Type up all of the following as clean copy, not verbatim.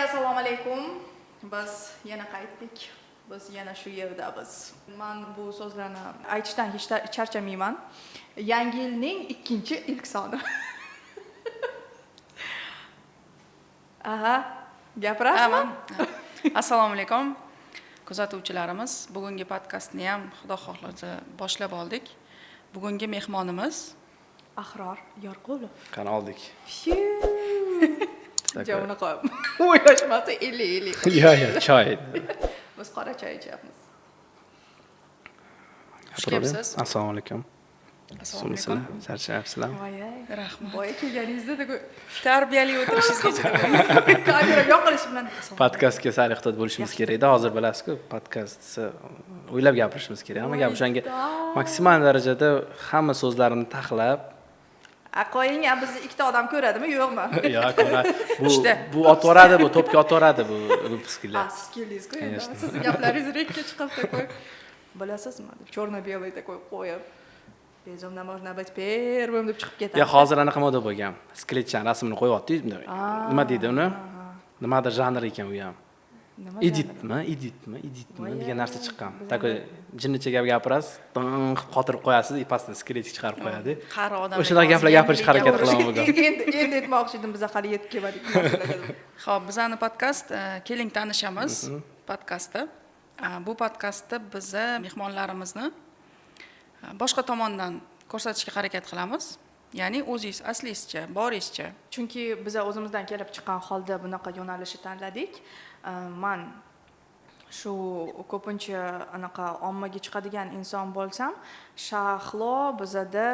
assalomu alaykum. Biz yana qaytdik. Biz yana shu yerdamiz. Men bu so'zlarni aytishdan hech charchamayman. Yangi yilning ikkinchi ilk soni. Aha, gapirasizmi? Assalomu alaykum. Kuzatuvchilarimiz, bugungi podkastni ham Xudo xohlasa boshlab oldik. Bugungi mehmonimiz Ahror Yorqulov. Qani oldik. Javona qo'yib. O'ylashmasa 50. Yo'q, choy. Biz qora choy ichyapmiz. xush kelibsiz. Assalomu alaykum. Assalomu alaykum. Charchayapsizlar? Voy, Rahmat. boya kelganingizda Tarbiyali o'tirishingizga kamera yoqilishi bilan Podkastga sal ehtiyot bo'lishimiz kerak edi. Hozir bilasiz-ku, podkastni o'ylab gapirishimiz kerak. Hamma gap o'shanga maksimal darajada hamma so'zlarini taxlab. Aqoying bizni ikkita odam ko'radimi, yo'qmi? Yo'q, bu otvoradi, bu to'pga otvoradi bu выпускlar. Siz keldingiz-ku endi. Siz gaplaringiz rekka chiqibdi qo'y. Bilasizmi? Черно-белый такой qo'yib. Bezomdan можно быть первым deb chiqib ketadi. Ya hozir anaqa moda bo'lgan. Skletchan rasmini qo'yapti-yu, nima deydi uni? Nimadir janr ekan u ham. Editmi degan narsa chiqqan. Такой jinnicha gap gapirasiz, xotirib qo'yasiz, ipasdan skletik chiqarib qo'yadi. qari odam. O'shalar gaplar gapirish harakat qilaman bugun. Endi aytmoqchi edim, biz hali yetib kelmadik narsalarga. Xo'p, bizani podkast keling tanishamiz podkastda. Bu podkastda biz mehmonlarimizni boshqa tomondan ko'rsatishga harakat qilamiz. Ya'ni o'zingiz aslingizcha, boringizcha. Chunki biz o'zimizdan kelib chiqqan holda bunaqa yo'nalishni tanladik. Men shu ko'pincha anaqa ommaga chiqadigan inson bo'lsam, Shahlo bizada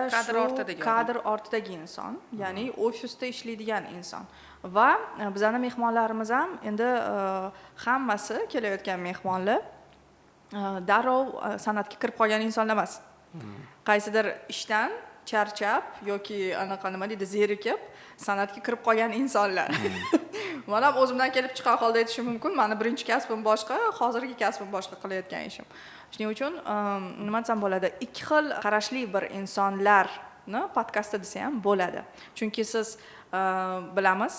kadr ortidagi inson, ya'ni ofisda ishlaydigan inson. Va bizning mehmonlarimiz ham endi hammasi kelayotgan mehmonlar darrov san'atga kirib qolgan insonlar emas. Qaysidir ishdan charchab yoki anaqa nima deydi, zerikib san'atga kirib qolgan insonlar. Men ham o'zimdan kelib chiqqan holda aytishim mumkin. Meni birinchi kasbim boshqa, hozirgi kasbim boshqa qilayotgan ishim. Shuning uchun nima desam bo'ladi? Ikki xil qarashli bir insonlarni podkastda desa ham bo'ladi. Chunki siz bilamiz,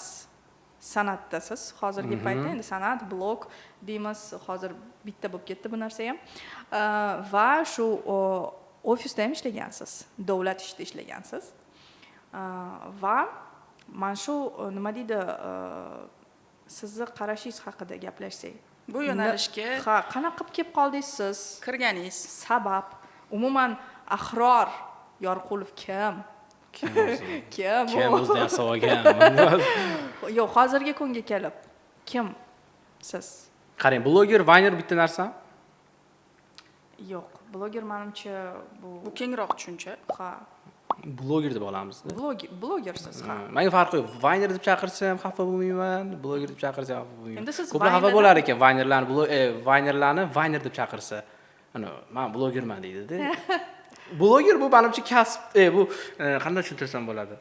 san'atdasiz. Hozirgi paytda endi san'at, blog deymiz. Hozir bitta bo'lib ketdi bu narsa ham. Va shu ofisda ham ishlagansiz, davlat ishida ishlagansiz. Va men shu nima deydi, sizni qarashingiz haqida gaplashsak. Bu yo'nalishga qanaqa qilib kelib qoldingiz siz? Kirganingiz Sabab, umuman Ahror Yorqulov kim? Kim o'zidan savogan. Yo'q, hozirgi kunga kelib kim siz? Qarang, bloger, vayner bitta narsa. Yo'q, bloger menimcha bu kengroq tushuncha. Ha, Bloger deb olamiz-da. blogersiz, ha. Menga farqi yo'q. Vayner deb chaqirsam xafa bo'lmayman, bloger deb chaqirsam xafa bo'lmayman. Endi siz ko'plar xafa bo'lar ekan vaynerlarni vayner deb chaqirsa. Ana, men blogerman deydi-da. Bloger bu menimcha kasb, bu qanday tushuntirsam bo'ladi?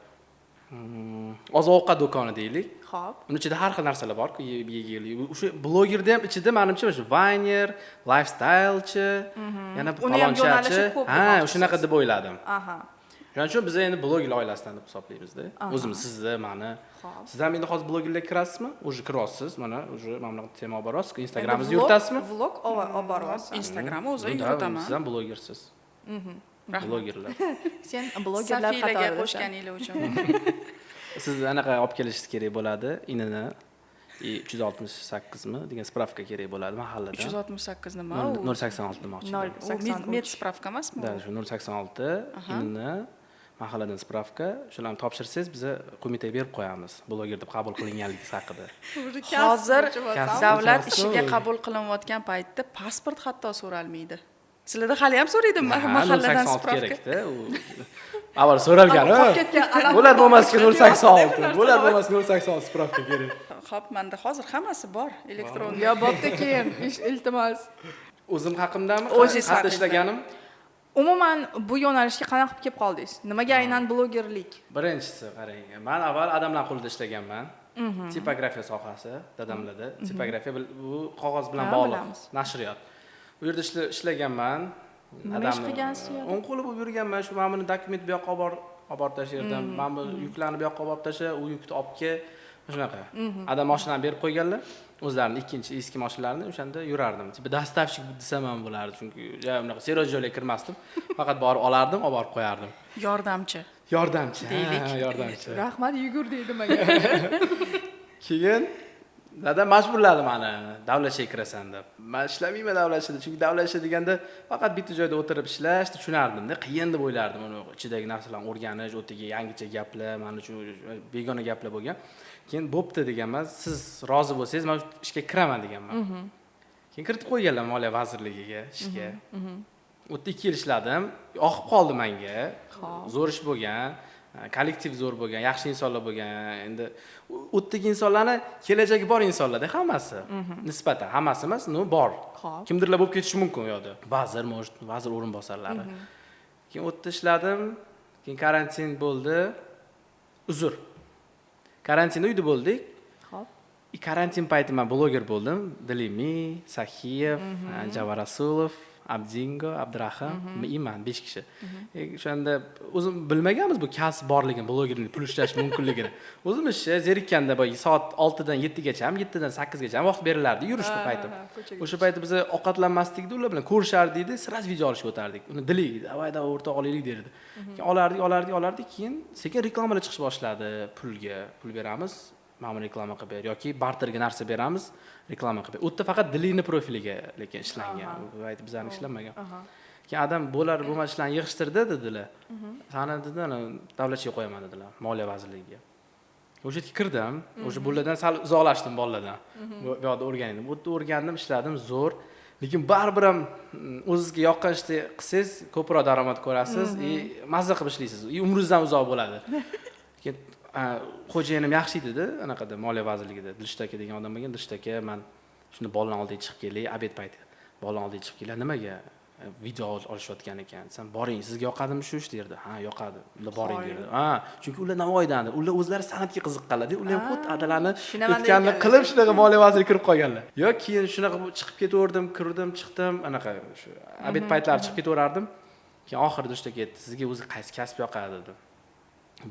Oziq-ovqat do'koni deylik. Xo'p. Uning ichida har xil narsalar bor-ku, yegili. O'sha blogerda ham ichida menimcha o'sha vayner, lifestylechi, yana palonchachi, o'shanaqa deb o'yladim. Aha. Shuning uchun biz endi blogerlar oilasidan deb hisoblaymiz-da. O'zimiz, sizni, meni. Siz ham endi hozir blogerlarga kirasizmi? O'zi kiryapsiz. Mana o'zi mana bu tema olib boryapsiz. Instagramingizni yuritasizmi? Vlog olib boryapsiz. Instagramni o'zi yuritaman. Siz ham blogersiz. Blogerlar. Sen blogerlar qatoriga qo'shganingiz uchun. Siz anaqa olib kelishingiz kerak bo'ladi, inini 368 mi degan spravka kerak bo'ladi mahallada. 368 nima? 086 demoqchi. U med spravka emasmi? Da, shu 086 inini mahalladan spravka, shularni topshirsangiz biz qo'mitaga berib qo'yamiz. Bloger deb qabul qilinganligingiz haqida. Hozir davlat ishiga qabul qilinayotgan paytda pasport hatto so'ralmaydi. Sizlarda hali ham so'raydimi mahalladan spravka? Kerakda, u avval so'ralgan. Bular bo'lmasga 086. Bular bo'lmasga 086 spravka kerak. Xo'p, menda hozir hammasi bor, elektron. Yo, bo'pti keyin, iltimos. O'zim haqimdami? O'zingiz qayerda ishlaganim? Umuman bu yo'nalishga qanaqa qilib kelib qoldingiz? Nimaga aynan blogerlik? Birinchisi, qarang, men avval odamlar qo'lida ishlaganman. Tipografiya sohasi, dadamlarda. Tipografiya bu qog'oz bilan bog'liq nashriyot. Bu yerda ishlaganman. Nima ish qilgansiz? O'ng qo'li bo'lib yurganman. Shu men buni dokument bu yoqqa olib tashladim. Men bu yuklarni bu yoqqa olib tashlab, u yukni olib kel. shunaqa. Adam mashinani berib qo'yganlar, o'zlarini ikkinchi eski mashinalarini o'shanda yurardim. Tipa dastavshik desam ham bo'lardi, chunki unaqa serios joylarga kirmasdim. Faqat borib olardim, olib borib qo'yardim. Yordamchi. Yordamchi. Deylik. Yordamchi. Rahmat, yugur deydi menga. Keyin dadam majburladi meni davlatchaga kirasan deb. Men ishlamayman davlatchada, chunki davlatcha deganda faqat bitta joyda o'tirib ishlashni tushunardim-da, qiyin deb o'ylardim. Uni ichidagi narsalarni o'rganish, o'tiga yangicha gaplar, men uchun begona gaplar bo'lgan. Keyin bo'pti deganman, siz rozi bo'lsangiz men ishga kiraman deganman. Keyin kiritib qo'yganlar Moliya vazirligiga ishga. U yerda 2 yil ishladim, yoqib qoldi menga. Zo'r ish bo'lgan. Kollektiv zo'r bo'lgan, yaxshi insonlar bo'lgan. Endi u yerdagi insonlarni kelajagi bor insonlarda hammasi. Nisbatan hammasi emas, bor. Kimdirlar bo'lib ketishi mumkin u yoqda. Vazir o'rinbosarlari. Keyin u yerda ishladim. Keyin karantin bo'ldi. Uzr. Karantinda uyda bo'ldik. Xo'p. Karantin payti men bloger bo'ldim. Dilimi, Saxiyev, Javob Rasulov, Abdingo, Abdurahim, men 5 kishi. O'shanda o'zim bilmaganmiz bu kasb borligini, blogerning pul ishlash mumkinligini. O'zimiz zerikkanda soat 6 dan 7 gacha, 7 dan 8 gacha vaqt berilardi yurish paytim. O'sha payti biz ovqatlanmasdik, ular bilan ko'rishardik, sraz video olishga o'tardik. Uni dili, "Davay, o'rtoq olaylik" derdi. Keyin olardik, keyin sekin reklamalar chiqish boshladi. Pul beramiz, ma'mur reklama qilib ber yoki barterga narsa beramiz, reklama qilib ber. U yerda faqat dilini profiliga lekin ishlangan. Bu aytib bizlarni ishlanmagan. Keyin adam bo'lmas ishlarni yig'ishtirdi dedilar. Sani dedi, davlatchiga qo'yaman dedilar, Moliya vazirligiga. O'sha yerga kirdim, o'sha bulardan sal uzoqlashdim bolalardan. Bu yoqda o'rgandim. Bu yerda o'rgandim, ishladim zo'r. Lekin baribir ham o'zingizga yoqqan ishni qilsangiz, ko'proq daromad ko'rasiz, mazza qilib ishlaysiz. Umringizdan uzoq bo'ladi. Keyin xo'jayinim yaxshi edi-da, anaqada Moliya vazirligida Dilshtaka degan odam bo'lgan. Dilshtaka, men shuni bolalar oldiga chiqib kelay, obed payti. Bolalar oldiga chiqib kelay, nimaga video olishayotgan ekan? Sen boring, sizga yoqadimi shu ish derdi. Ha, yoqadi. Ular boring derdi. Ha, chunki ular Navoiydan, ular o'zlari san'atga qiziqqanlar. Ular ham xuddi adalarni o'tganini qilib shunaqa Moliya vaziriga kirib qolganlar. Yo'q, keyin shunaqa chiqib ketaverdim, kirdim, chiqdim, anaqa shu obed paytlari chiqib ketaverardim. Keyin oxirida Dilshtaka aytdi, sizga o'zi qaysi kasb yoqadi dedi.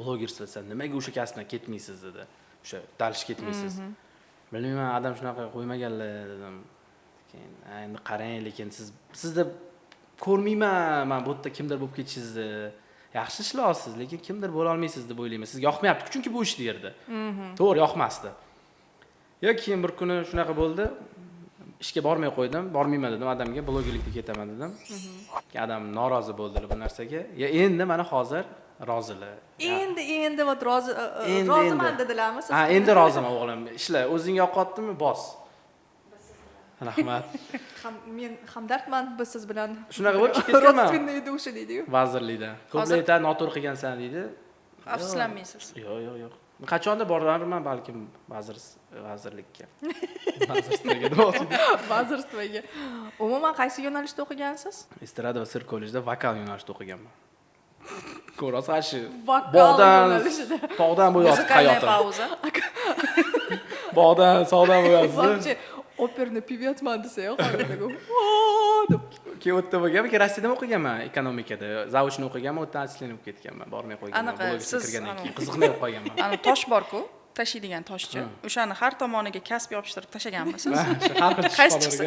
Blogersiz, nimaga o'sha kasbdan ketmaysiz dedi. O'sha dalish ketmaysiz. Bilmayman, adam shunaqa qo'ymaganlar dedim. Keyin endi qarang, lekin sizda ko'rmayman, men bu yerda kimdir bo'lib ketishingizni. Yaxshi ishlaysiz, lekin kimdir bo'la olmaysiz deb o'ylayman. Sizga yoqmayapti, chunki bu ish derdi. To'g'ri, yoqmasdi. Keyin bir kuni shunaqa bo'ldi. Ishga bormay qo'ydim, bormayman dedim odamga, blogerlikka ketaman dedim. Keyin odam norozi bo'ldilar bu narsaga. Endi mana hozir rozilar. Endi roziman dedilarmi siz? Ha, endi roziman o'g'lim. Ishla, o'zing yoqotdimi, bos. Rahmat. Men hamdardman biz siz bilan. Shunaqa bo'lib chiqib ketganman. Rodственные dуши deydi-yu. Vazirlikdan. Ko'plar aytadi, noto'g'ri qilgansan deydi. Afsuslanmaysiz. Yo'q. Qachonda borarman balkim vazirlikka. Vazirstvoga demoqchi. Vazirstvoga. Umuman qaysi yo'nalishda o'qigansiz? Estrada va sirk kollejida vokal yo'nalishida o'qiganman. Ko'rasiz, ashi bog'dan bo'yapti hayotim. Pauza. Bog'dan sog'dan bo'yapsiz. Вообще оперный певецman desa-yu, hozirdagu. Keyin o'tda bo'lganman, keyin Rossiyada o'qiganman, ekonomikada. Zavuchni o'qiganman, o'tdan atchitlenib ketganman, bormay qo'yganman. Blogerga kirgandan keyin qiziqmay qolganman. Ana tosh bor-ku, tashiydigan toshchi. O'shani har tomoniga kasb yopishtirib tashaganmisiz? Har xil Qaysi chiqsa?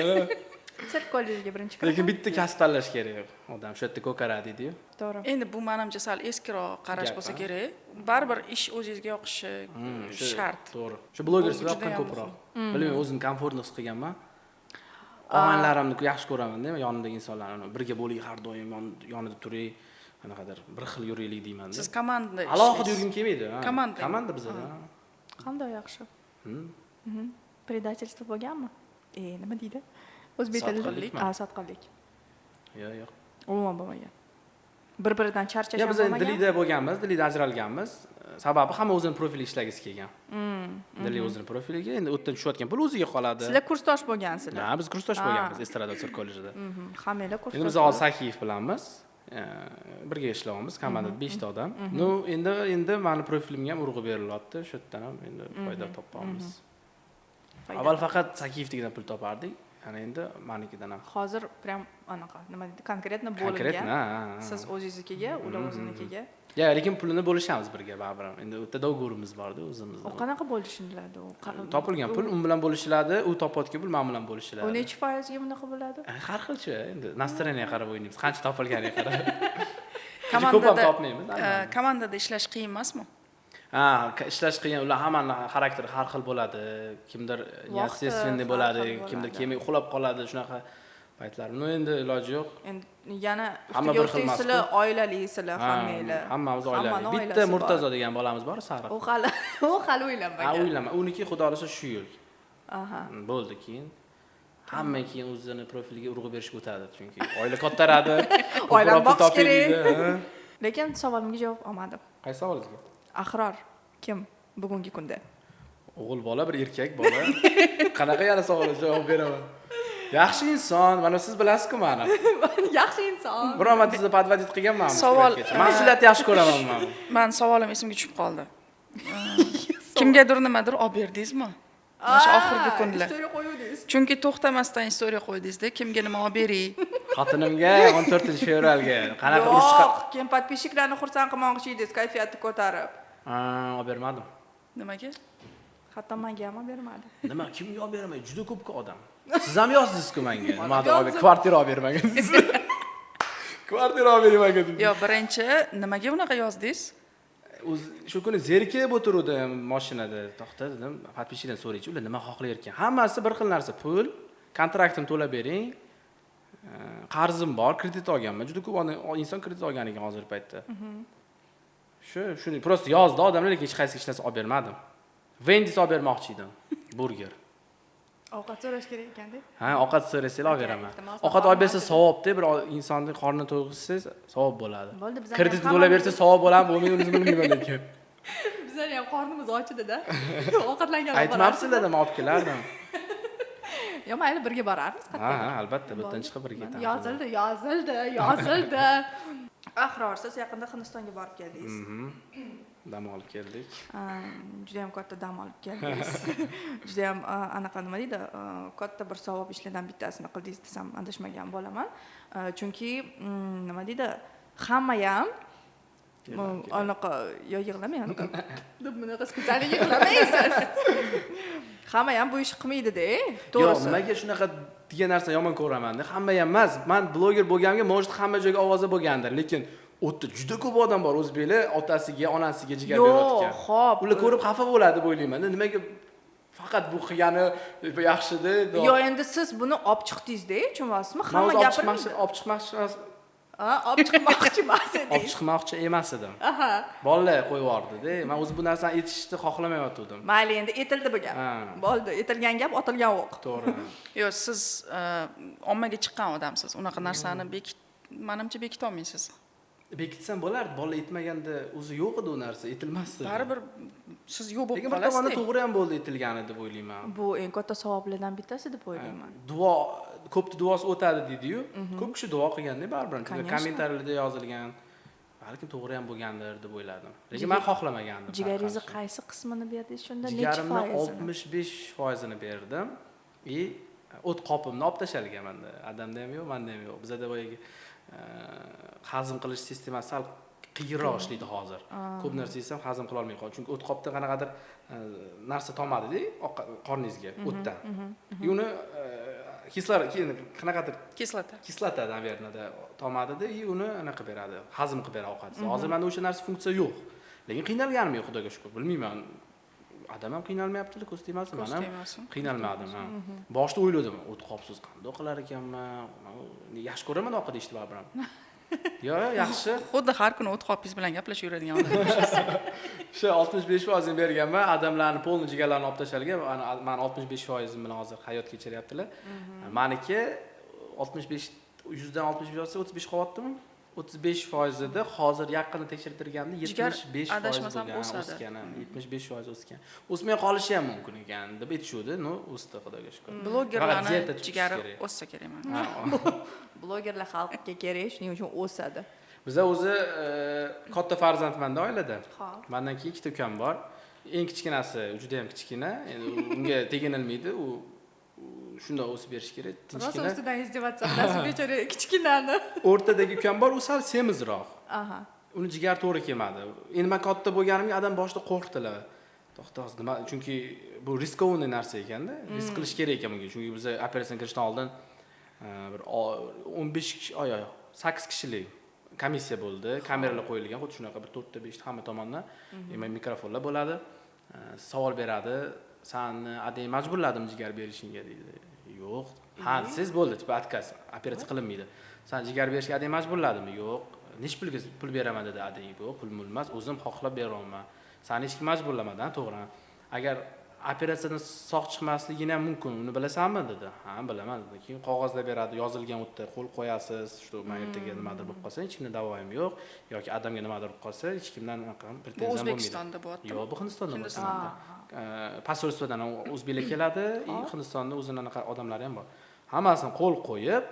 Sirk kollejiga birinchi kiraman. Lekin bitta kasb tanlash kerak. Odam shu yerda ko'karadi deydi-yu. To'g'ri. Endi bu menimcha sal eskiroq qarash bo'lsa kerak. Baribir ish o'zingizga yoqishi shart. To'g'ri. Shu blogersiz yoqqan ko'proq. Bilmayman, o'zim komfortni his qilganman. Og'aylarimni yaxshi ko'raman-da, yonimdagi insonlarni birga bo'ling, har doim yonida turing, qanaqadir bir xil yuraylik deyman-da. Siz komanda ishlaysiz. Alohida yurgim kelmaydi. Komanda bizada. Qanday yaxshi. Предательство bo'lganmi? Nima deydi? O'zbek tilida sotqinlik. Yo'q. Umuman bo'lmagan. Bir-biridan charchashgan bo'lmagan. Biz dilida bo'lganmiz, dilida ajralganmiz. Sababi hamma o'zining profiliga ishlagisi kelgan. Dili o'zining profiliga, endi o'tdan tushayotgan pul o'ziga qoladi. Sizlar kursdosh bo'lgansizlar. Ha, biz kursdosh bo'lganmiz Estrada sirk kollejida. Hammanglar kursdosh. Endi biz hozir Saxiyev bilanmiz. Birga ishlayapmiz, komandada 5 ta odam. Endi meni profilimga ham urg'u berilyapti. Shu yerdan ham endi foyda topamiz. Avval faqat Sakiyevdagidan pul topardik. Ana endi manikidan ham. Hozir prям anaqa, nima deydi, konkretno Konkretno, bo'lingan. Siz o'zingiznikiga, ular o'zinikiga. Ya, lekin pulini bo'lishamiz birga baribir. Endi u yerda do'g'urimiz bor-da o'zimizda. U qanaqa bo'lishiladi u? Topilgan pul u bilan bo'lishiladi, u topayotgan pul men bilan bo'lishiladi. U necha foizga bunaqa bo'ladi? Har xilchi, endi настроение qarab o'ynaymiz. Qancha topilganiga qarab. Komandada ishlash qiyin emasmi? Ha, ishlash qiyin. Ular hammani xarakteri har xil bo'ladi. Kimdir естественный bo'ladi, kimdir kelmay uxlab qoladi, shunaqa paytlar. No endi iloji yo'q. Endi yana ustiga o'stingizlar, oilalisizlar hammanglar. Hammamiz oilali. Bitta Murtazo degan bolamiz bor, sariq. U hali o'ylanmagan. Ha, o'ylama. Uniki xudo xolasa shu yil. Aha. Bo'ldi keyin. Hamma keyin o'zini profiliga urg'u berishga o'tadi, chunki oila kattaradi. Oilani boqish kerak. Lekin savolimga javob olmadim. Qaysi savolingizga? Ahror kim bugungi kunda? O'g'il bola, bir erkak bola. Qanaqa yana savolga javob beraman? Yaxshi inson, mana siz bilasiz-ku meni. Yaxshi inson. Biror marta sizni podvodit qilganmanmi? Savol. Mas'uliyatni yaxshi ko'raman men. Men savolim esimga tushib qoldi. Kimgadir nimadir olib berdingizmi? Mana oxirgi kunlar. Istoriya qo'yuvdingiz. Chunki to'xtamasdan istoriya qo'ydingiz-da, kimga nima olib bering? Xotinimga 14-fevralga qanaqa urush Yo'q, keyin podpishchiklarni xursand qilmoqchi edingiz, kayfiyatni ko'tarib. olib bermadim. Nimaga? Hatto menga ham bermadi. Nima, kimga olib beraman? Juda ko'p odam. Siz ham yozdingiz-ku menga. Nimadir olib kvartira olib bermagansiz. Kvartira olib bermagansiz. Yo'q, birinchi nimaga unaqa yozdingiz? Shu kuni zerikib o'tirdim mashinada. To'xta dedim, podpishchidan so'raychi, ular nima xohlayotgan. Hammasi bir xil narsa, pul, kontraktimni to'lab bering. Qarzim bor, kredit olganman. Juda ko'p inson kredit olgan ekan hozir paytda. Shuni prosta yozdi odamlar, lekin hech qaysi hech narsa olib bermadim. Vendis olib bermoqchi edim. Burger. Ovqat so'rash kerak ekan-da. Ha, ovqat so'rasanglar olib beraman. Ovqat olib bersa savobda, bir insonning qornini to'yg'izsangiz savob bo'ladi. Bo'ldi, bizlar kredit to'lab bersa savob bo'ladimi, bo'lmaymi, bilmayman lekin. Bizlar ham qornimiz ochdi-da. Ovqatlangan Aytmabsizlar nima olib kelardim. Yo, mayli birga borarmiz qattiq. Ha, albatta, bu yerdan chiqib birga ketamiz. Yozildi. Ahror, siz yaqinda Hindistonga borib keldingiz. Dam olib keldik. Juda ham katta dam olib keldingiz. Juda ham anaqa nima deydi, katta bir savob ishlardan bittasini qildingiz desam adashmagan bo'laman. Chunki nima deydi, hamma ham anaqa yig'lamang anaqa. Deb bunaqa spesial yig'lamaysiz. Hamma ham bu ishni qilmaydi-da, to'g'risi. Yo'q, nimaga shunaqa degan narsa yomon ko'raman-da. Hamma ham emas. Men bloger bo'lganimga, может, hamma joyga ovoza bo'lgandir, lekin o'tda juda ko'p odam bor, o'zbeklar otasiga, onasiga jigar berayotgan. Yo'q, xo'p. Ular ko'rib xafa bo'ladi deb o'ylayman. Nimaga faqat bu qilgani yaxshi-da. Yo'q, endi siz buni olib chiqdingiz-da, tushunasizmi? Hamma gapirmoqchi, olib chiqmoqchi emas. olib chiqmoqchi emas edingiz. Olib chiqmoqchi emas edim. Aha. Bolalar qo'yib yubordi-da. Men o'zi bu narsani etishni xohlamayotgandim. Mayli, endi etildi bu gap. Bo'ldi, etilgan gap otilgan o'q. To'g'ri. Yo'q, siz ommaga chiqqan odamsiz. Unaqa narsani menimcha bekita olmaysiz. Bekitsam bo'lardi, bola etmaganda o'zi yo'q edi u narsa, etilmasdi. Baribir siz yo'q bo'lib qolasiz. Lekin bir tomonda to'g'ri ham bo'ldi etilgani deb o'ylayman. Bu eng katta savoblardan bittasi deb o'ylayman. Duo, ko'pni duosi o'tadi deydi-yu. Ko'p kishi duo qilganda baribir kommentariylarda yozilgan. Balkim to'g'ri ham bo'lgandir deb o'yladim. Lekin men xohlamagandim. Jigaringizni qaysi qismini berdingiz shunda? Necha foizini? 65% berdim. O't qopimni olib tashalgan menda. Adamda ham yo'q, menda ham yo'q. Bizda boyagi hazm qilish sistemasi sal qiyinroq ishlaydi hozir. Ko'p narsa yesam hazm qila olmay qoldim. Chunki o't qopda qanaqadir narsa tomadi-da qorningizga o'tdan. Uni keyin qanaqadir kislota, naверное, tomadi-da, uni anaqa beradi, hazm qilib beradi ovqatni. Hozir menda o'sha narsa funksiya yo'q. Lekin qiynalganim yo'q, Xudoga shukr. Bilmayman. Adam ham qiynalmayapti, ko'z temasmi? Men ham qiynalmadim. Boshda o'yladim, o't qopsiz qanday qilar ekanman? Yaxshi ko'raman ovqat yeyishni baribir ham. Yo'q, yaxshi. Xuddi har kuni o't qopingiz bilan gaplashib yuradigan odamsiz. O'sha 65% berganman, odamlarni polni jigarlarini olib tashalgan. Men 65% bilan hozir hayot kechiryaptilar. Meniki 65 100dan 65 olsa 35 qolyaptimi? 35% da hozir yaqinda tekshirtirganda 75% o'sgan, 75% o'sgan. O'smay qolishi ham mumkin ekan deb aytishdi, no, o'sdi Xudoga shukr. Blogerlarning jigari o'ssa kerakman. Blogerlar xalqqa kerak, shuning uchun o'sadi. Bizda o'zi katta farzandmanda oilada. Mendan keyin ikkita ukam bor. Eng kichkinasi juda ham kichkina, endi unga teginilmaydi, u shunday o'sib berish kerak. rosa Tinchgina. ustidan izdevаться bechora kichkinani. O'rtadagi ukam bor, u sal semizroq. Aha. Uni jigar to'g'ri kelmadi. Endi men katta bo'lganimga adam boshida qo'rqdilar. To'xta, nima? Chunki bu riskovanniy narsa ekanda, risk qilish kerak ekan bunga. Chunki biz operatsiyaga kirishdan oldin bir 15 kishi, 8 kishilik komissiya bo'ldi. Kameralar qo'yilgan, xuddi shunaqa bir 4 ta 5 ta hamma tomondan mikrofonlar bo'ladi. Savol beradi. Seni adang majburladim jigar berishingga deydi. Yo'q. Ha, siz bo'ldi, tipa отказ. Operatsiya qilinmaydi. Sen jigar berishga adang majburladimi? Yo'q. Nech pulga pul beraman dedi adang. Yo'q, pul emas, o'zim xohlab beraman. Seni hech kim majburlamadan, to'g'ri. Agar operatsiyadan sog' chiqmasligini ham mumkin, uni bilasanmi dedi. Ha, bilaman dedi. Keyin qog'ozda beradi, yozilgan o'tda qo'l qo'yasiz, shu men ertaga nimadir bo'lib qolsa, hech kimning davoyim yo'q yoki adamga nimadir bo'lib qolsa, hech kimdan anaqa pretenziyam bo'lmaydi. Bu O'zbekistonda bo'lyapti. Yo'q, bu Hindistonda bo'lyapti. Posolstvodan o'zbeklar keladi, Hindistonda o'zining anaqa odamlari ham bor. Hammasini qo'l qo'yib,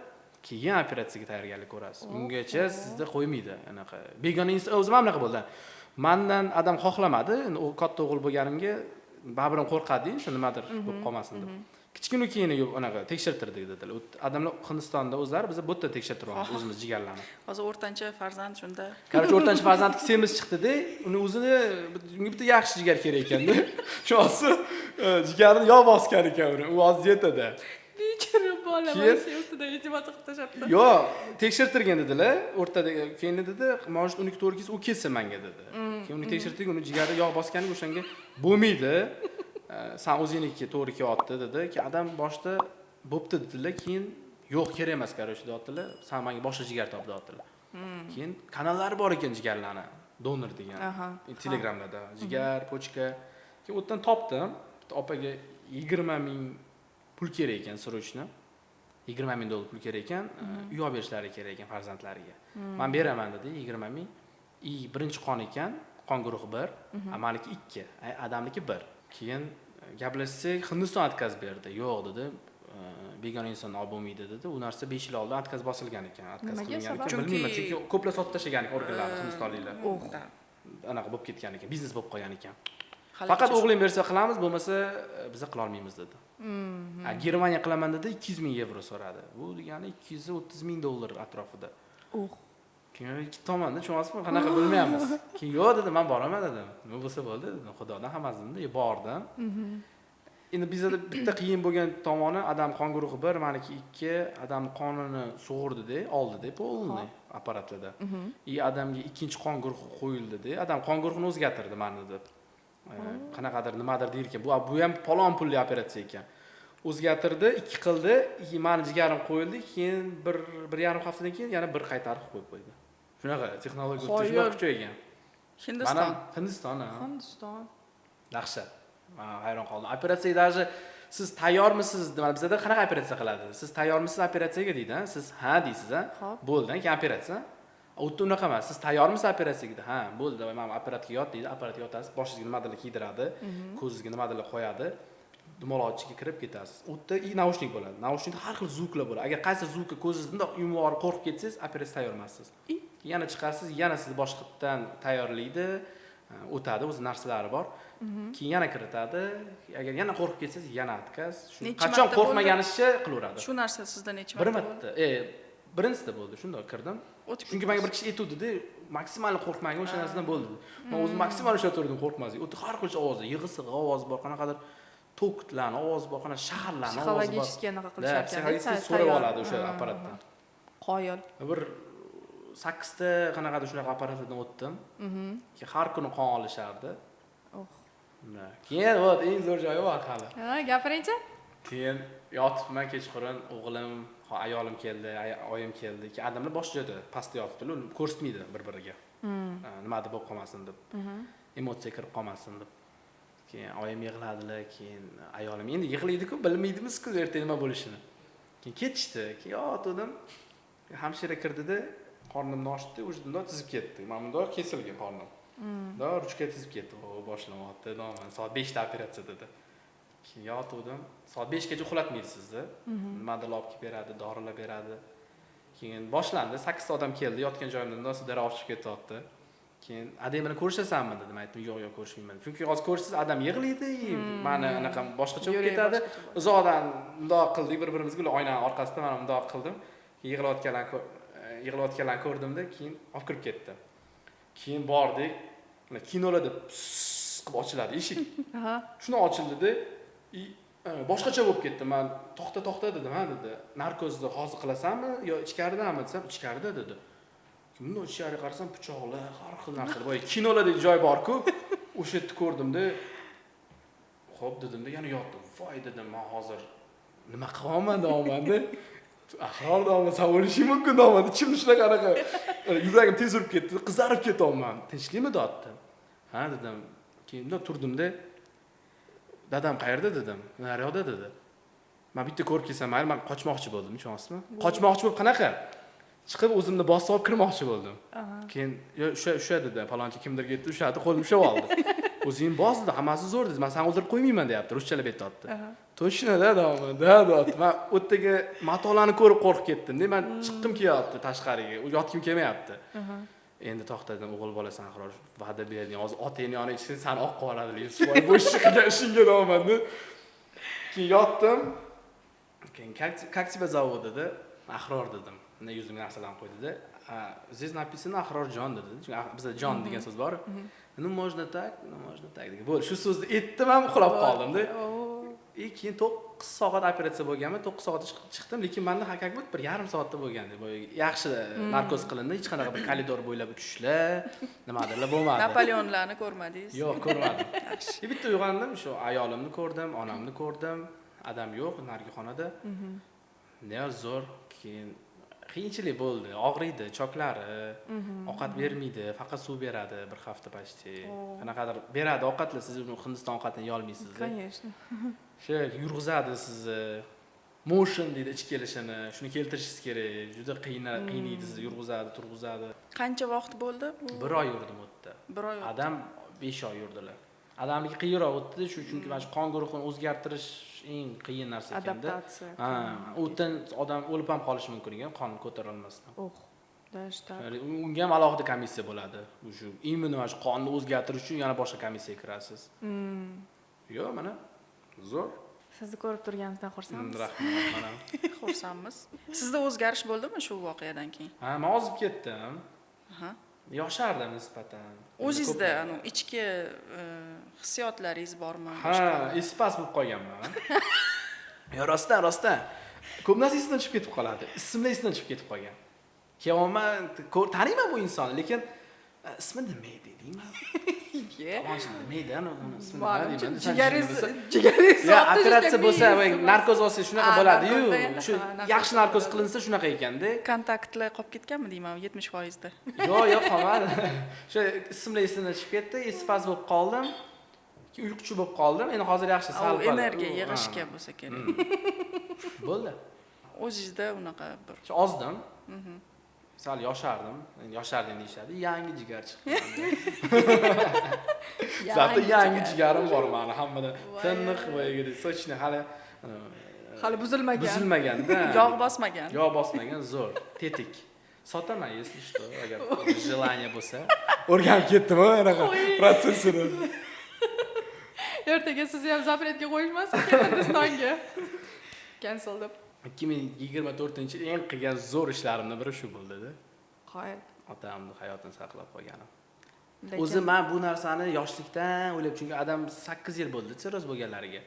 keyin operatsiyaga tayyorgarlik ko'rasiz. Ungacha sizni qo'ymaydi anaqa. Begona inson o'zim ham anaqa bo'ldi. Mendan adam xohlamadi, u katta o'g'il bo'lganimga baribir qo'rqadi, o'sha nimadir bo'lib qolmasin deb. Kichkina keyini anaqa tekshirtirdik dedilar. Odamlar Hindistonda o'zlari biz bu yerda tekshirtiryapmiz o'zimiz jigarlarni. Hozir o'rtancha farzand shunda. Qaror o'rtancha farzand semiz chiqdi-da, uni o'zini unga bitta yaxshi jigar kerak ekanda. Shunisi jigarni yo bosgan ekan uni, u hozir yetada. Bechora bola mana shu ustidan izdevаться qilib tashlabdi. Yo'q, tekshirtirgan dedilar. O'rtada keyin dedi, "Mana shu 12 to'g'ri kelsa, u kelsin menga" dedi. Keyin uni tekshirtirdik, uni jigari yog' bosganiga o'shanga bo'lmaydi. Sen o'zingniki to'g'ri kelyapti dedi. Keyin adam boshda bo'pti dedilar, keyin yo'q kerak emas qaror dedilar. Sen menga boshqa jigar top dedilar. Keyin kanallari bor ekan jigarlarni, donor degan. Telegramda jigar, pochka. Keyin o'tdan topdim. Bitta opaga 20 ming pul kerak ekan srochni. 20 ming dollar pul kerak ekan, uy olib berishlari kerak ekan farzandlariga. Men beraman dedi, 20 ming. Birinchi qon ekan, qon guruhi 1, amaliki 2, adamniki 1. Keyin gaplashsak, Hindiston отказ berdi. Yo'q dedi. Begona insonni olib bo'lmaydi dedi. U narsa 5 yil oldin отказ bosilgan ekan. отказ qilingan ekan. Bilmayman, chunki ko'plar sotib tashlagan ekan organlarni hindistonliklar. Anaqa bo'lib ketgan ekan, biznes bo'lib qolgan ekan. Faqat o'g'lim bersa qilamiz, bo'lmasa biz qila olmaymiz dedi. Germaniya qilaman dedi, 200 ming yevro so'radi. Bu degani 230 ming dollar atrofida. Keyin ikki tomonda tushunasizmi? Qanaqa bilmaymiz. Keyin yo'q dedi, men boraman dedim. Nima bo'lsa bo'ldi dedim. Xudodan hammasidan bordim. Endi bizda bitta qiyin bo'lgan tomoni adam qon guruhi 1, meniki 2, adam qonini sug'urdi-da, oldi-da, polni apparatlarda. Adamga ikkinchi qon guruhi qo'yildi-da, adam qon guruhini o'zgartirdi meni deb. Qanaqadir nimadir deyir ekan. Bu ham palon pulli operatsiya ekan. O'zgartirdi, 2 qildi, meni jigarim qo'yildi, keyin 1.5 haftadan keyin yana bir qaytarib qo'yib qo'ydi. Shunaqa texnologiya juda kuchaygan. Hindiston. Hindiston. Dahshat. Men hayron qoldim. Operatsiyaga даже siz tayyormisiz? Bizda qanaqa operatsiya qiladi? Siz tayyormisiz operatsiyaga deydi, siz ha deysiz, bo'ldi, keyin operatsiya. O'tda unaqa emas. Siz tayyormisiz operatsiyaga? Ha, bo'ldi, men apparatga yot deydi, apparatga yotasiz, boshingizga nimadir kiydiradi, ko'zingizga nimadir qo'yadi. Dumaloqchiga kirib ketasiz. O'tda naushnik bo'ladi. Naushnikda har xil zvuklar bo'ladi. Agar qaysi zvukka ko'zingizda yumorib qo'rqib ketsangiz, operatsiya tayyor emassiz. Yana chiqarsiz, yana sizni boshqatdan tayyorlaydi, o'tadi, o'z narsalari bor. Keyin yana kiritadi. Agar yana qo'rqib ketsangiz, yana отказ. Qachon qo'rqmaganingizcha qilaveradi. Shu narsa sizda necha marta bo'ldi? Birinchisida bo'ldi, shunday kirdim. Chunki menga bir kishi aytdi, maksimal qo'rqmagan o'sha narsadan bo'ldi. Men o'zim maksimal o'sha turdim, qo'rqmaslik. O'tda har xil ovoz, yig'isiq ovoz bor, qanaqadir to'qitlarni ovozi bor, qana shaharlarni ovozi bor. Psixologik anaqa qilish ekan. Psixologik so'rab oladi o'sha apparatdan. Qoyil. Bir 8 ta qanaqadir shunaqa apparatlardan o'tdim. Keyin har kuni qon olishardi. Keyin eng zo'r joyi bor hali. Gapiring-chi. Keyin yotibman kechqurun, o'g'lim, ayolim keldi, oyim keldi. Keyin odamlar bosh joyda pastda yotibdilar, uni ko'rsatmaydi bir-biriga. Nima deb bo'lib qolmasin deb. Emotsiya kirib qolmasin deb. Keyin oyim yig'ladilar, keyin ayolim endi yig'laydi-ku, bilmaydimiz-ku ertaga nima bo'lishini. Keyin ketishdi. Keyin yotdim. Hamshira kirdi-da, qornimni ochdi, o'zimda tizib ketdi. Men bunda kesilgan qornim. Da ruchka tizib ketdi. O, boshlanyapti, noman soat 5 ta operatsiya dedi. Keyin yotdim. Soat 5 gacha uxlatmaydi sizni. Nimadir olib kelib beradi, dorilar beradi. Keyin boshlandi. 8 ta odam keldi, yotgan joyimdan dara ochib ketyapti. keyin adang bilan ko'rishasanmi dedim, aytdim yo'q ko'rishmayman. Chunki hozir ko'rishsiz adam yig'laydi, mani anaqa boshqacha bo'lib ketadi. Uzoqdan mundoq qildik bir-birimizga, oynaning orqasidan mana mundoq qildim. Yig'layotganlarni ko'rdimda, keyin olib kirib ketdi. Keyin bordik, kinolarda qilib ochiladi eshik. Shuni ochildi-da, boshqacha bo'lib ketdi. Men to'xta dedim, ha dedi. Narkozni hozir qilasanmi yo ichkaridami desam, ichkarida dedi. Kimni ichkariga qarasam, pichoqlar, har xil narsalar. Voy, kinolardagi joy bor-ku, o'sha yerni ko'rdimda, xo'p dedim-da, yana yotdim. Voy dedim, men hozir nima qilaman deyapman-da. Ahror deyapman, bo'lishi mumkin deyapman. Ichimda shunaqa yuragim tez urib ketdi, qizarib ketyapman. Tinchlikmi deyapti. Ha dedim. Keyin turdim-da, dadam qayerda dedim. Naryoqda dedi. Men bitta ko'rib kelsam, mayli, men qochmoqchi bo'ldim, tushunasizmi? Qochmoqchi bo'lib qanaqa? Chiqib o'zimni bosib olib kirmoqchi bo'ldim. Keyin o'sha dedi, falonchi kimdir ketdi, o'shadi qo'lim ushlab oldi. O'zing bos dedi, hammasi zo'r dedi. Men seni o'ldirib qo'ymayman deyapti, ruschalab aytdi. To'shna-da deyapman. Men o'tdagi matolarni ko'rib qo'rqib ketdim-da. Men chiqdim kelyapti tashqariga, yotgim kelmayapti. Endi to'xtadim, o'g'il bolasan, Ahror, va'da berding, hozir otangni yoniga ichsang, seni oq qoladi. Svoy bo'shchi qilgan ishingga deyapman-da. Keyin yotdim. Keyin Kaktiba zavodida Ahror dedim. Bunday yuzimga narsalarni qo'ydi-da. Здесь написано Ahrorjon dedi. Chunki bizda jon degan so'z bor. Ну можно так degan. Bo'ldi, shu so'zni aytdim, ham uxlab qoldim-da. Keyin 9 soat operatsiya bo'lganmi? 9 soatda chiqdim, lekin menda hakak bo'lib bir yarim soatda bo'lgandi. Yaxshi narkoz qilindi, hech qanaqa bir koridor bo'ylab uchishlar, nimadirlar bo'lmadi. Napoleonlarni ko'rmadingiz? Yo'q, ko'rmadim. Bitta uyg'ondim, shu ayolimni ko'rdim, onamni ko'rdim. Adam yo'q, narigi xonada. Ne zo'r, keyin qiyinchilik bo'ldi, og'riydi, choklari, ovqat bermaydi, faqat suv beradi bir hafta pashti. Qanaqadir beradi ovqatlar, siz uni Hindiston ovqatini yeyolmaysiz. Конечно. Shu yurg'izadi sizni. Motion deydi ichib kelishini, shuni keltirishingiz kerak. Juda qiynaydi sizni, yurg'izadi, turg'izadi. Qancha vaqt bo'ldi? 1 oy yurdim u yerda. 1 oy. Adam 5 oy yurdilar. Adamniki qiyinroq o'tdi, chunki mana shu qon guruhini o'zgartirish eng qiyin narsa ekanda. Adaptatsiya. O'tdan odam o'lib ham qolishi mumkin ekan, qon ko'tara olmasdan. Dashta. Unga ham alohida komissiya bo'ladi. Shu immuniy mana shu qonni o'zgartirish uchun yana boshqa komissiyaga kirasiz. Yo'q, mana zo'r. Sizni ko'rib turganimizdan xursandmiz. Rahmat, mana. Xursandmiz. Sizda o'zgarish bo'ldimi shu voqeadan keyin? Men ozib ketdim. Yoshardim nisbatan. O'zingizda ichki hissiyotlaringiz bormi? Espas bo'lib qolganman. Yo, rostdan. Ko'p narsa esdan chiqib ketib qoladi. Ismlar esdan chiqib ketib qolgan. Keyin taniyman bu insonni, lekin ismi nima edi deyman. Jigaringiz operatsiya bo'lsa, narkoz olsa shunaqa bo'ladi-yu. Shu yaxshi narkoz qilinsa shunaqa ekanda. Kontaktlar qolib ketganmi deyman 70% da. Yo'q, qolmadi. O'sha ismlar esimdan chiqib ketdi, espas bo'lib qoldim. Uyquchi bo'lib qoldim. Endi hozir yaxshi sal energiya yig'ishga bo'lsa kerak. Bo'ldi. O'zingizda unaqa bir ozdim. Sal yoshardim. Endi yoshardim deyshadi. Yangi jigar chiqdi. Zaten yangi jigarim bor meni, hammada tiniq voyagida sochni hali buzilmaganda. Yog' bosmagan, zo'r, tetik. Sotaman, если что, agar желание bo'lsa. O'rganib ketdim anaqa protsessini. Ertaga sizni ham zapretga qo'yishmasin Hindistonga. Cancel deb. 2024-yil eng qilgan zo'r ishlarimdan biri shu bo'ldi-da. Qoyil. Otamni hayotini saqlab qolganim. O'zi men bu narsani yoshlikdan o'ylab, chunki adam 8 yil bo'ldi sirroz bo'lganlariga.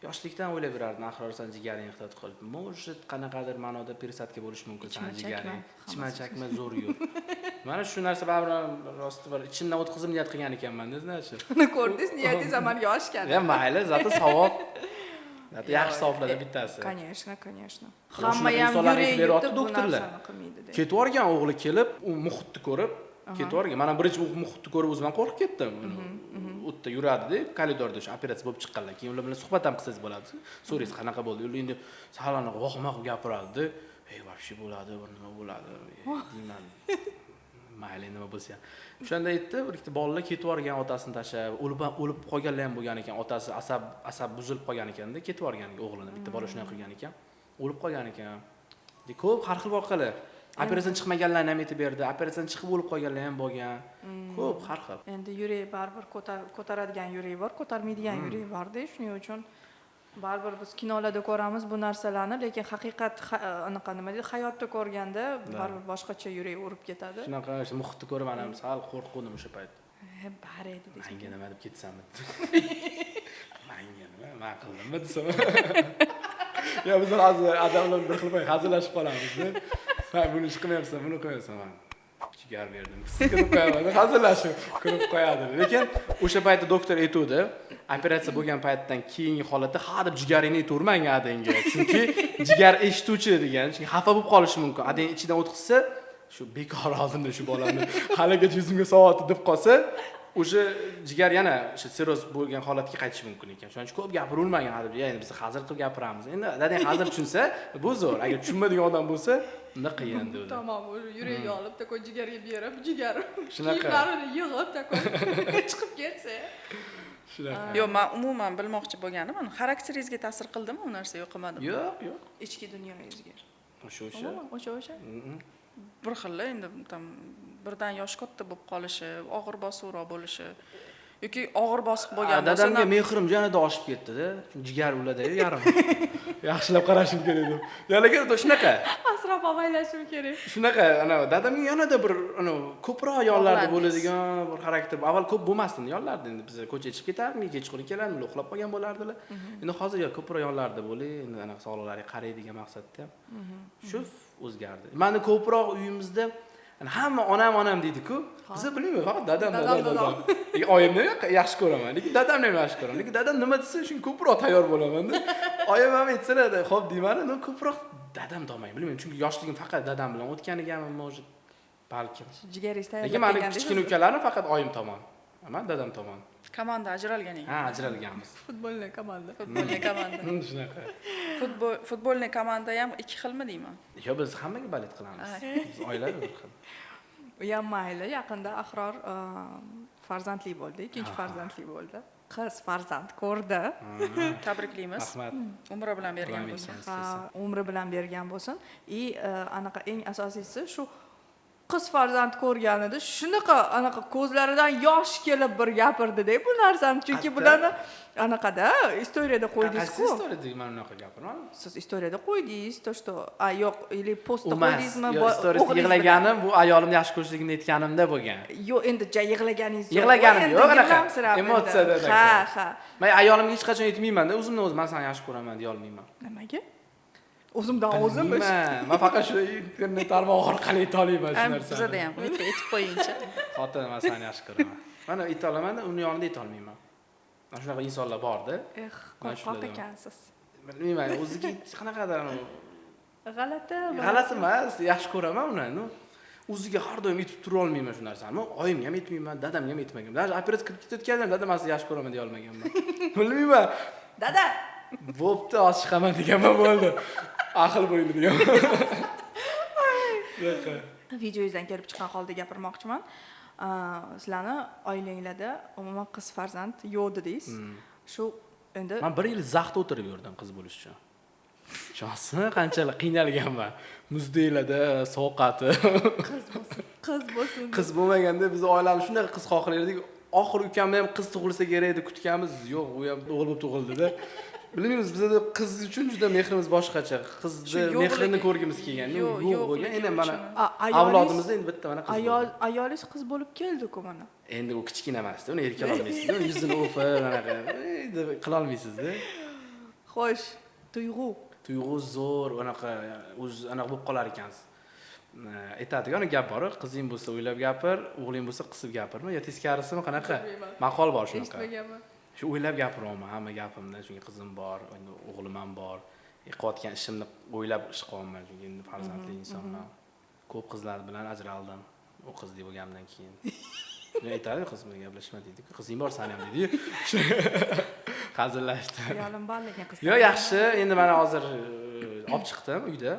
Yoshlikdan o'ylab yurardim, Ahrorsan jigaring ehtiyot qilib. Может, qanaqadir ma'noda persadka bo'lishi mumkin sani jigaring. Ichma chakma zo'r yur. Mana shu narsa baribir rosti bir ichimdan o'tkazib niyat qilgan ekanman-da, znachi. Uni ko'rdingiz, niyatingiz amalga oshgan. Ya mayli, zato savob. Yaxshi savoblardan bittasi. Конечно. Hamma ham yurayotib doktorlar qilmaydi. Ketib yorgan o'g'li kelib, u muhitni ko'rib, ketib yorgan. Mana birinchi muhitni ko'rib o'zim ham qo'rqib ketdim. U yerda yuradi-da, koridorda shu operatsiya bo'lib chiqqanlar. Keyin ular bilan suhbat ham qilsangiz bo'ladi. So'raysiz, qanaqa bo'ldi? Ular endi salonni vohma gapiradi-da. Вообще bo'ladi, nima bo'ladi deyman. Mayli nima bo'lsa ham. O'shanda aytdi, bir ikkita bolalar ketib yorgan otasini tashlab, o'lib qolganlar ham bo'lgan ekan. Otasi asab buzilib qolgan ekanda, ketib yorgan o'g'lini. Bitta bola shunday qilgan ekan. O'lib qolgan ekan. Ko'p har xil voqealar. operatsiyadan chiqmaganlarni ham aytib berdi, operatsiyadan chiqib bo'lib qolganlar ham bo'lgan. Ko'p, har xil. Endi yurak baribir ko'taradigan yurak bor, ko'tarmaydigan yurak bor-da, shuning uchun baribir biz kinolarda ko'ramiz bu narsalarni, lekin haqiqat anaqa nima deydi, hayotda ko'rganda baribir boshqacha yurak urib ketadi. Shunaqa muhitni ko'rib ham sal qo'rquvdim o'sha payt. Bari edi deysiz. Menga nima deb ketsammi? Menga nima qildimmi desam. Ya biz hozir odamlar bir xil hazillashib qolamiz-da. Sen buni ish qilmayapsan, buni qo'yasan. Jigar berdim. Sizga qo'yaman, hazillashib ko'rib qo'yadi. Lekin o'sha paytda doktor aytuvdi, operatsiya bo'lgan paytdan keyingi holatda ha deb jigaringni aytavermang adangga. Chunki jigar eshituvchi degan, chunki xafa bo'lib qolishi mumkin. Adang ichidan o'tkazsa, shu bekor oldimda shu bolamni haligacha yuzimga soati deb qolsa, o'sha jigar yana o'sha sirroz bo'lgan holatga qaytishi mumkin ekan. Shuning uchun ko'p gapirolmang deb. Endi biz hazil qilib gapiramiz. Endi dadang hazil tushunsa, bu zo'r. Agar tushunmaydigan odam bo'lsa, unda qiyin dedi. Tamam, yuragi olib, takoy jigarga berib, jigar Shunaqa. kiyimlarini yig'ib, takoy chiqib ketsa. Shunaqa. Yo'q, men umuman bilmoqchi bo'lganim, xarakteringizga ta'sir qildimi u narsa yo'qmadimi? Yo'q. Ichki dunyongizga. O'sha. Bir xil endi tam birdan yosh katta bo'lib qolishi, og'ir bosuvroq bo'lishi yoki og'ir bosiq bo'lgan bo'lsa, dadamga mehrim yanada oshib ketdi-da. Chunki jigar ulada-yu yarim. Yaxshilab qarashim kerak deb. Ya lekin shunaqa. Asrab avaylashim kerak. Shunaqa, dadamga yanada bir ko'proq yonlarda bo'ladigan bir xarakter. Avval ko'p bo'lmasdi yonlarda. Endi biz ko'chaga chiqib ketardik, kechqurun kelardik, uxlab qolgan bo'lardilar. Endi hozir ko'proq yonlarda bo'lay, endi sog'liqlariga qaraydigan maqsadda shu o'zgardi. Meni ko'proq uyimizda hamma onam deydi-ku. Biz bilmayman, faqat dadam. Oyimni yaxshi ko'raman, lekin dadamni ham yaxshi ko'raman. Lekin dadam nima desa, shunga ko'proq tayyor bo'laman-da. Oyim ham aytsalar, xo'p deyman, ko'proq dadam domang. Bilmayman, chunki yoshligim faqat dadam bilan o'tganiganmi, может, balkim. Jigaringiz tayyorlab Lekin meni kichkina ukalarim faqat oyim tomon. Men dadam tomon. komanda ajralgan ekan. Ha, ajralganmiz. Futbolni komanda. Futbolni komanda. Shunaqa. Futbolni komanda ham ikki xilmi deyman? Yo'q, biz hammaga balet qilamiz. Biz oila bir xil. U ham mayli, yaqinda Ahror farzandli bo'ldi, ikkinchi farzandli bo'ldi. Qiz farzand ko'rdi. Tabriklaymiz. Rahmat. Umri bilan bergan bo'lsin. Ha, umri bilan bergan bo'lsin. Anaqa eng asosiysi shu qiz farzand ko'rganida shunaqa anaqa ko'zlaridan yosh kelib bir gapirdi-da bu narsani, chunki bularni anaqada istoriyada qo'ydingiz-ku. Siz istoriyada mana bunaqa gapirman. Siz istoriyada qo'ydingiz, to что yo'q, или postda qo'ydingizmi? Istoriyada yig'laganim bu ayolimni yaxshi ko'rishligini aytganimda bo'lgan. Yo'q, endi yig'laganingiz yo'q. Yig'laganim yo'q, anaqa emotsiyada. Ha. Men ayolimga hech qachon aytmayman-da, o'zimni o'zim men seni yaxshi ko'raman deya olmayman. Nimaga? O'zimdan o'zim Men faqat shu internet tarmog'i orqali ayta olaman shu narsani. Bizda ham bitta aytib qo'yingchi. Xotin, men seni yaxshi ko'raman. Mana ayta olaman-da, uni yonida ayta olmayman. Mana shunaqa insonlar bor-da. Qo'rqoq ekansiz. Bilmayman, o'ziga qanaqadir G'alati emas, yaxshi ko'raman uni. O'ziga har doim aytib tura olmayman shu narsani. Men oyimga ham aytmayman, dadamga ham aytmagan. Даже operatsiya qilib ketayotganda dadam meni yaxshi ko'raman deya olmaganman. Bilmayman. Dada, bo'pti, oz chiqaman deganman bo'ldi. Aql bo'yli degan. videoyizdan kelib chiqqan holda gapirmoqchiman. Sizlarni oilangizda umuman qiz farzand yo'q dedingiz. Shu endi men 1 yil zaxda o'tirib yurdim qiz bo'lish uchun. Shosini qanchalik qiynalganman. Muzdeylarda sovqati. qiz bo'lsin. Qiz bo'lmaganda biz oilamiz shunday qiz xohlardik. Oxir ukamni ham qiz tug'ilsa kerak deb kutganmiz. Yo'q, u ham o'g'il bo'lib tug'ildi-da. Bilmaymiz, bizda qiz uchun juda mehrimiz boshqacha. Qizni mehrini ko'rgimiz kelgan. Yo'q bo'lgan. Endi mana avlodimizda endi bitta mana qiz. Ayolingiz qiz bo'lib keldi-ku mana. Endi u kichkina emas-da, uni erkala olmaysiz. Uni yuzini o'pib, anaqa deb qila olmaysiz-da. Xo'sh, tuyg'u zo'r, anaqa bo'lib qolar ekansiz. Aytadigan gap bor, qizing bo'lsa o'ylab gapir, o'g'ling bo'lsa qisib gapirma, yo teskarisimi qanaqa? Maqol bor shunaqa. Shu o'ylab gapiryapman hamma gapimda, chunki qizim bor, endi o'g'lim ham bor. Qilayotgan ishimni o'ylab ish qilaman, chunki endi farzandli insonman. Ko'p qizlar bilan ajraldim. U qizdek bo'lgandan keyin. Men aytadi, qiz bilan gaplashma deydi-ku. Qizing bor, sen ham deydi. Hazillashdi. Ayolim bor lekin qiz. Yo'q, yaxshi. Endi mana hozir olib chiqdim uyda.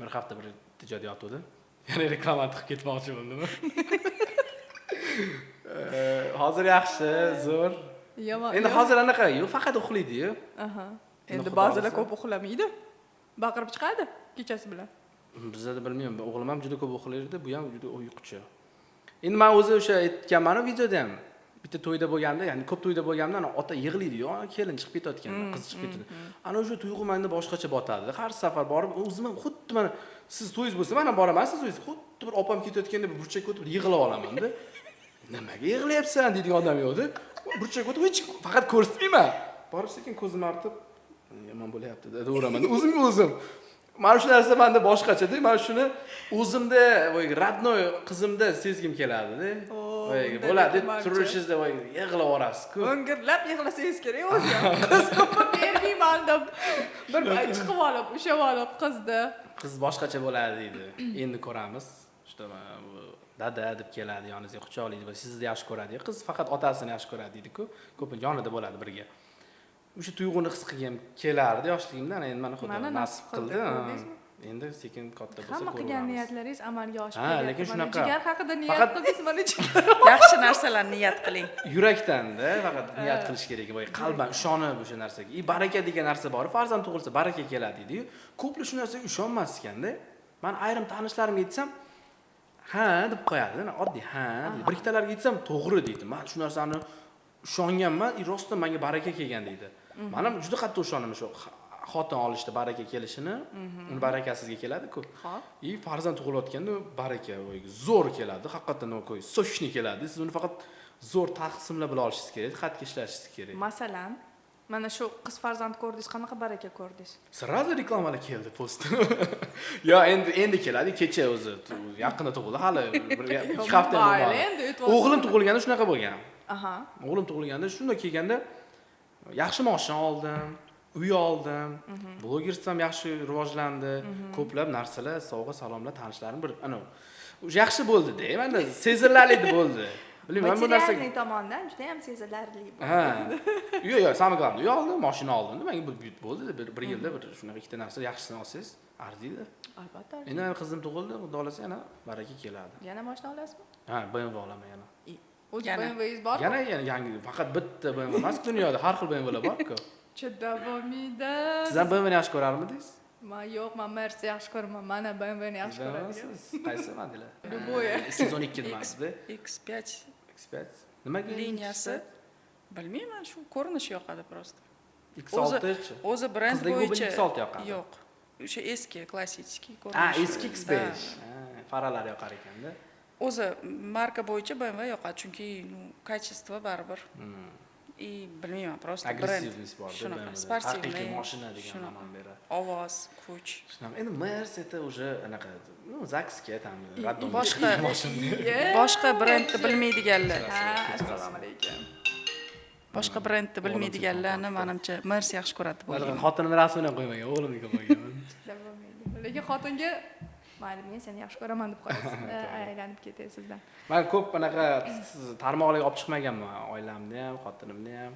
Bir hafta bir tijorat yotuvdi. Yana reklama qilib ketmoqchi bo'ldim. Hozir yaxshi, zo'r. Endi hozir anaqa, yo'q, faqat uxlaydi-yu. Endi ba'zilar ko'p uxlamaydi. Baqirib chiqadi kechasi bilan. Bizda bilmayman, o'g'lim ham juda ko'p o'qilaydi, bu ham juda uyquchi. Endi men o'zi o'sha aytganman videoda ham. Bitta to'yda bo'lganda, ya'ni ko'p to'yda bo'lganda ota yig'laydi-yu, kelin chiqib ketayotganda, qiz chiqib ketadi. Ana o'sha tuyg'u menda boshqacha botadi. Har safar borib, o'zim ham xuddi mana siz to'yingiz bo'lsa, men ham boraman, siz to'yingiz xuddi bir opam ketayotganda bir burchakka o'tib yig'lab olaman-da. Nimaga yig'layapsan deydigan odam yo'qdi. Burchakka o'tib hech faqat ko'rsatmayman. Borib sekin ko'zimni artib, yomon bo'lyapti deb uraman. O'zim. Mana shu narsa menda boshqacha-da. Men shuni o'zimda voy radnoy qizimda sezgim keladi-da. Voy bo'ladi, turishingizda voy yig'lab orasiz-ku. O'ngirlab yig'lasangiz kerak o'zi. Qizimni bermayman deb bir chiqib olib, ushab olib qizni. Qiz boshqacha bo'ladi deydi. Endi ko'ramiz. Shunda dada deb keladi, yoningizga quchoqlaydi va sizni yaxshi ko'radi. Qiz faqat otasini yaxshi ko'radi deydi-ku. Ko'pincha yonida bo'ladi birga. O'sha tuyg'uni his qilgim kelardi yoshligimda, endi mana xudo nasib qildi. Endi sekin katta bo'lsa hamma qilgan niyatlaringiz amalga oshib ketdi. Lekin shunaqa. Jigar haqida niyat qildingiz, mana jigar. Yaxshi narsalarni niyat qiling. Yurakdan-da faqat niyat qilish kerak. Voy qalban ishonib o'sha narsaga. Baraka degan narsa bor. Farzand tug'ilsa baraka keladi deydi-yu. Ko'plar shu narsaga ishonmas ekan-da. Men ayrim tanishlarimga aytsam, ha deb qo'yadi. Oddiy ha. Bir ikkitalarga aytsam, to'g'ri deydi. Men shu narsani ishonganman, rostdan menga baraka kelgan deydi. Men ham juda qattiq ishonaman shu xotin olishda baraka kelishini, uni barakasizga keladi-ku. Farzand tug'ilayotganda baraka zo'r keladi, haqiqatan qo'y, sochni keladi. Siz uni faqat zo'r taqsimlab bila olishingiz kerak, xatga ishlashingiz kerak. Masalan, mana shu qiz farzand ko'rdingiz, qanaqa baraka ko'rdingiz? Sirazi reklamalar keldi post. Yo, endi keladi, kecha o'zi yaqinda tug'ildi, hali 2 hafta bo'ldi. O'g'lim tug'ilganda shunaqa bo'lgan. Aha. O'g'lim tug'ilganda shunday kelganda yaxshi mashina oldim. Uy oldim. Blogerstvam yaxshi rivojlandi. Ko'plab narsalar, sovg'a salomlar, tanishlarim bir ana yaxshi bo'ldi-da. Menda sezilarli bo'ldi. Bilmayman bu narsa tomondan juda ham sezilarli bo'ldi. Ha. Yo'q, samim qildim. Uy oldim, mashina oldim. Menga bu bo'ldi. Bir yilda bir shunaqa ikkita narsa yaxshisini olsangiz, arziydi. Albatta. Endi qizim tug'ildi, xudo olasa yana baraka keladi. Yana mashina olasizmi? Ha, BMW olaman yana. O'zi BMW'ingiz bormi? Yana yangi, faqat bitta BMW emas, dunyoda har xil BMWlar bor-ku. Chidavomida. Siz ham BMWni yaxshi ko'rarmidingiz? Men yo'q, men Mercedes yaxshi ko'raman. Mana BMWni yaxshi ko'raman. Qaysi modeli? Любое. 112 demasizda? X5. X5. Nimaga? Liniyasi. Bilmayman, shu ko'rinishi yoqadi просто. X6-chi. O'zi brend bo'yicha. X6 yoqadi. Yo'q. O'sha eski, klassik ko'rinish. Ha, eski X5. Faralar yoqar ekanda. O'zi marka bo'yicha BMW yoqadi, chunki качество baribir. Bilmayman, просто brend. Shunaqa, sportivniy mashina degan ma'no beradi. Ovoz, kuch. Shunaqa. Endi Mercedes уже anaqa, zaksga tam radon boshqa brendni bilmaydiganlar. Assalomu alaykum. Boshqa brendni bilmaydiganlarni menimcha Mercedes yaxshi ko'radi bo'lgan. Xotinimning rasmini ham qo'ymagan, o'g'limniki qo'ygan. Lekin xotinga mayli, men seni yaxshi ko'raman deb qo'yasiz. Aylanib ketay sizdan. Men ko'p anaqa tarmoqlarga olib chiqmaganman, oilamni ham, xotinimni ham.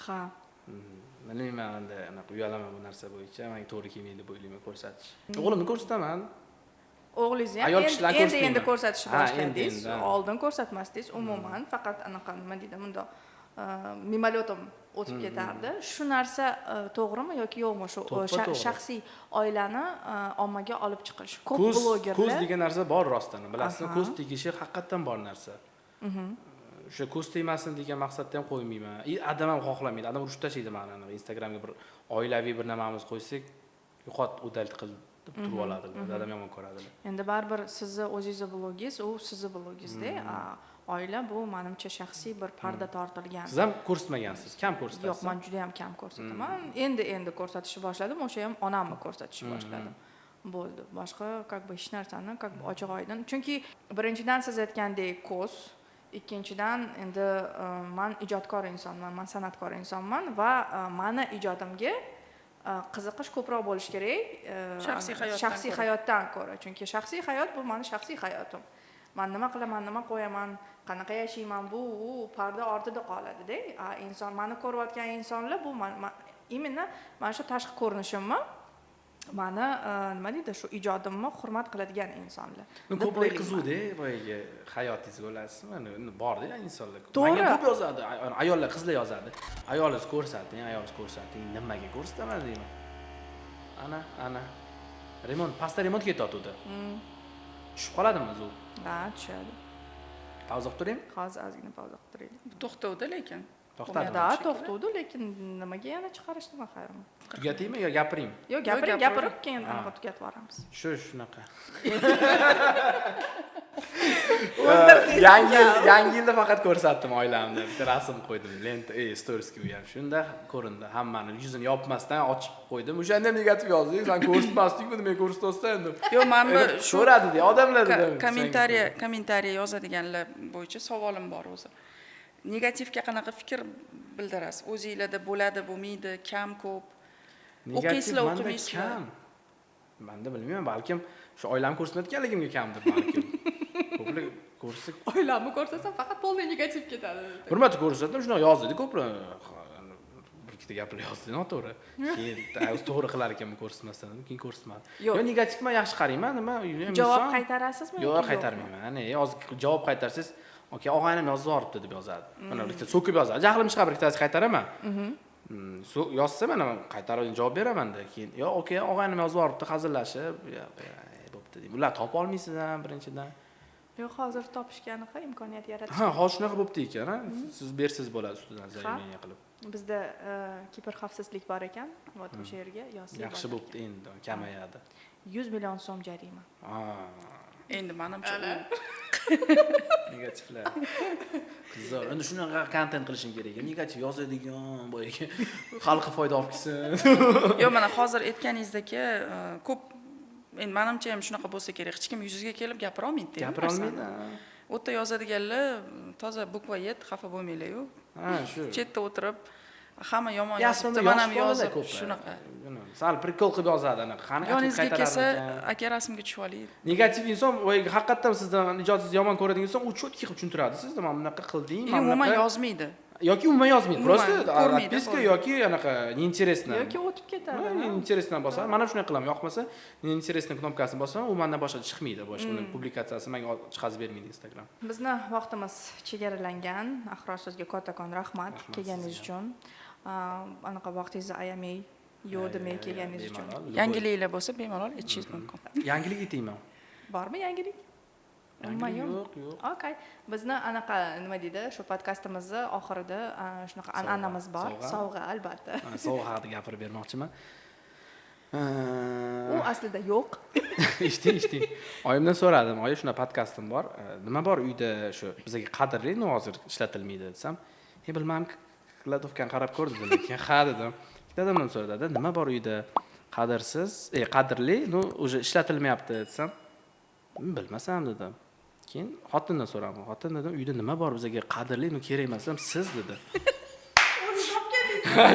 Ha. Bilmayman, endi anaqa uyalaman bu narsa bo'yicha. Menga to'g'ri kelmaydi deb o'ylayman ko'rsatish. O'g'limni ko'rsataman. O'g'lingizni ham endi ko'rsatishni boshladingiz. Oldin ko'rsatmasdingiz. Umuman faqat anaqa nima deydi, bunda mimolyotim o'tib ketardi. Shu narsa to'g'rimi yoki yo'qmi? Shu shaxsiy oilani ommaga olib chiqish. Ko'p blogerlar. Ko'z degan narsa bor rostdan. Bilasizmi, ko'z tegishi haqiqatan bor narsa. O'sha ko'z tegmasin degan maqsadda ham qo'ymayman. Adam ham xohlamaydi. Adam urushib tashlaydi meni. Instagramga bir oilaviy bir namamiz qo'ysak, yo'qot udalt qil deb turib oladi. Adam yomon ko'radi. Endi baribir sizni o'zingiz blogingiz, u sizni blogingizda. Oila bu menimcha shaxsiy bir parda tortilgan. Siz ham ko'rsatmagansiz, kam ko'rsatasiz? Yo'q, men juda ham kam ko'rsataman. Endi ko'rsatishni boshladim, o'sha ham onamni ko'rsatishni boshladim. Bo'ldi. Boshqa hech narsani ochiq oydin. Chunki birinchidan siz aytgandek ko'z, ikkinchidan endi men ijodkor insonman, men san'atkor insonman va meni ijodimga qiziqish ko'proq bo'lish kerak shaxsiy hayotdan ko'ra. Chunki shaxsiy hayot bu mening shaxsiy hayotim. Men nima qilaman, nima qo'yaman, qanaqa yashayman, bu parda ortida qoladi-da. Inson, meni ko'rayotgan insonlar bu именно mana shu tashqi ko'rinishimni, meni nima deydi, shu ijodimni hurmat qiladigan insonlar. Ko'plar qiziqdi, boyaga hayotingiz bo'lasizmi? Bor-da insonlar. Menga ko'p yozadi, ayollar, qizlar yozadi. Ayolingiz ko'rsating, ayolingiz ko'rsating. Nimaga ko'rsataman deyman. Ana. pastda remont ketayotgandi. Tushib qoladimi o'zi? Ha, tushadi. Pauza qilib turing. Hozir ozgina pauza qilib turaylik. To'xtavdi lekin. To'xtadi. Da, to'xtadi, lekin nimaga yana chiqarishni maqayman? Tugataymi yo gapiring? Yo'q, gapirib keyin anaqa tugatib yuboramiz. Shunaqa. Yangi yilda faqat ko'rsatdim oilamni. Bitta rasm qo'ydim. Lenta, storiesga u ham. Shunda ko'rindi. Hammani yuzini yopmasdan ochib qo'ydim. O'shanda ham negativ yozdik. Sen ko'rsatmasdingmi, men ko'rsatmasdan endi. Yo'q, men bu so'radi de odamlar dedim. kommentariy yozadiganlar bo'yicha savolim bor o'zi. Negativga qanaqa fikr bildirasiz? O'zingizlarda bo'ladi, bo'lmaydi, kam, ko'p. O'qiysizlar, o'qimaysizlar. Menda bilmayman, balkim shu oilam ko'rsatmayotganligimga kamdir balkim. Ko'plar ko'rsa, Oilamni ko'rsatsam faqat polniy negativ ketadi. bir marta ko'rsatdim, shuni yozdi ko'plar. Bir ikkita gaplar yozdi, noto'g'ri. Keyin to'g'ri qilar ekanman ko'rsatmasdan, keyin ko'rsatmadi. Yo, negativman yaxshi qarayman, nima? Javob qaytarasizmi? Yo'q, qaytarmayman. Hozir javob qaytarsiz, og'aynim yozib yuboribdi deb yozadi. Mana bitta so'kib yozadi. Jahlim chiqar bir ikkitasi qaytaraman. Yozsa mana qaytarib javob beraman-da. Keyin yo, og'aynim yozib yuboribdi, hazillashib, bo'pti deydi. Ular topa olmaysiz ham birinchidan. Yo'q, hozir topishga anaqa imkoniyat yaratish. Ha, hozir shunaqa bo'pti ekan, siz bersiz bo'ladi ustidan zaryadniya qilib. Bizda kiberxavfsizlik bor ekan, вот o'sha yerga yozsak. Yaxshi bo'pti endi, kamayadi. 100 million so'm jarima. Endi menimcha Negativlar. Qizlar, endi shunaqa kontent qilishim kerak. Negativ yozadigan boyagi xalqqa foyda olib kelsin. Yo'q, mana hozir aytganingizdagi ko'p endi menimcha ham shunaqa bo'lsa kerak. Hech kim yuziga kelib gapira olmaydi. Gapira olmaydi. O'tda yozadiganlar toza bukva yet, xafa bo'lmanglar-yu. Ha, shu. Chetda o'tirib hamma yomon yozibdi, men ham yozib shunaqa. Sal prikol qilib yozadi anaqa. Qani yoningizga kelsa, aka rasmga tushib oling. Negativ inson, voy haqiqatan sizdan ijodsiz yomon ko'radigan inson, u cho'tki qilib tushuntiradi. Sizda mana bunaqa qilding, mana umuman yozmaydi. Yoki umuman yozmaydi. Просто отписка yoki anaqa неинтересно. Yoki o'tib ketadi. Неинтересно bo'lsa, mana shunday qilaman. Yoqmasa, неинтересно knopkasini bosaman, u mendan boshqa chiqmaydi, boshqa uni publikatsiyasi menga chiqazib bermaydi Instagram. Bizni vaqtimiz chegaralangan. Ahror sizga kattakon rahmat kelganingiz uchun. Anaqa vaqtingizni ayamay, yo'q demay kelganingiz uchun. Yangiliklar bo'lsa bemalol aytishingiz mumkin. Yangilik aytayman. Bormi yangilik? Yo'q. Okay. Bizni anaqa nima deydi, shu podkastimizni oxirida shunaqa an'anamiz bor. Sovg'a albatta. Sovg'a haqida gapirib bermoqchiman. U aslida yo'q. Eshting. Oyimdan so'radim. Oyi, shuna podkastim bor. Nima bor uyda shu bizga qadrli, hozir ishlatilmaydi desam, bilmam, kladovkani qarab ko'rdi lekin ha dedim. Dadamdan so'radi, nima bor uyda qadrsiz, qadrli, уже ishlatilmayapti desam, bilmasam dedim. Keyin xotindan so'radim. Xotin dedim, uyda nima bor bizga qadrli, kerak emas desam, siz dedi.